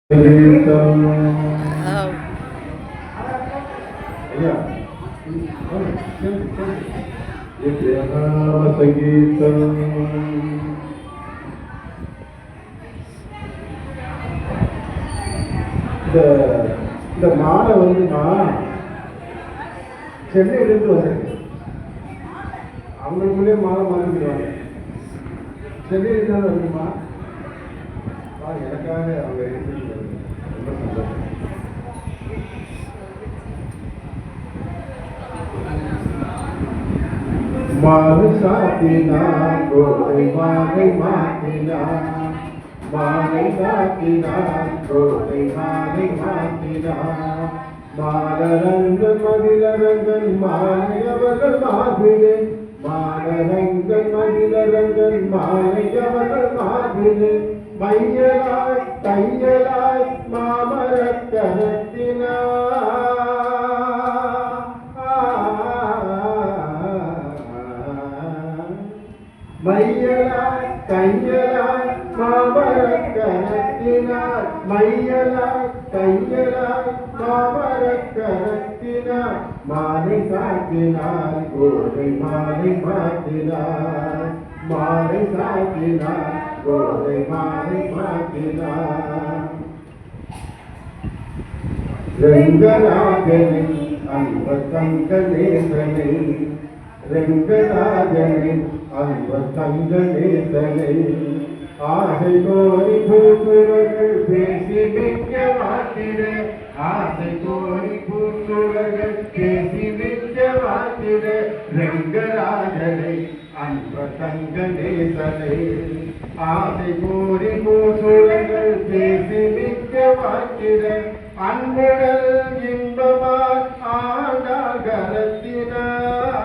இந்த மாலை வந்துமா சென்னையிலிருந்து வந்திருக்கு. அவங்களுக்குள்ளே மாலை மாறிடுவாங்க. சென்னையிலிருந்து தான் வருமா? எனக்காக அவங்க ரொம்ப சந்தோஷம். மாலை சாத்தினான் கோதை மாலை மாற்றினான், மாலை சாத்தினான் கோதை மாலை மாற்றினான். மாலரங்கன் மதிலரங்கன் மாலை அவர்கள் மார்பிலே, மாலரங்கன் மதிலரங்கன் மாலை அவர்கள் மார்பிலே. மையலாய் தையலாய் மாமரக் கரத்தினார், மையலாய் தையலாய் மாமரக் கரத்தினார், மையலாய் தையலாய் மாமரக் கரத்தினார். மாலை சாத்தினார் கோதை மாலை மாற்றினார், மாலை சாத்தினார் கோதை மாலை மாற்றினார். ரங்கராஜனின் அன்ப தங்க நேசனை, ரங்கராஜனின் அன்ப தங்க நேசனை. ஆசை கோரி பூத்துவர்கள் பேசி மிக்க வாத்திட, ஆசை கோரி பூத்துவர்கள் பேசி மிக்க வாத்திட. ரங்கராஜனை அன்ப தங்க நேசனை, ஆசை கோரி பூசுரங்கள் பேசி மிக்க வாத்திட. அன்புடல் இன்பமாய் ஆண்டாள் கரத்தினார்,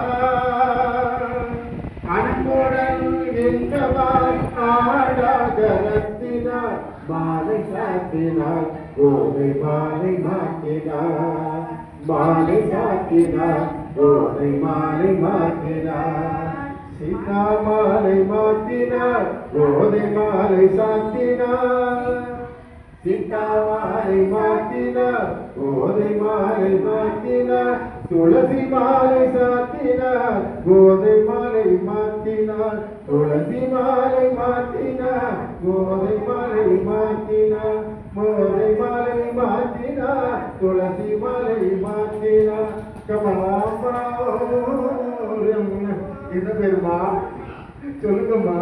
அன்புடல் இன்பமாய் ஆண்டாள் கரத்தினார். மாலை சாத்தினார் கோதை மாலை மாற்றினார், மாலை சாத்தினார் கோதை மாலை மாற்றினார். சீதா மாலை மாற்றினார் கோதை மாலை சாத்தினார், சீதா மாலை மாற்றினார் கோதை மாலை மாற்றினார். துளசி மாலை சாத்தினார் கோதை மாலை மாற்றினார், துளசி மாலை மாற்றினார் கோதை மாலை மாற்றினார். கோதை மாலை மாற்றினார் துளசி மாலை மாற்றினார். கமலாம்பா என்ன பேருமா சொல்லுங்கம்மா?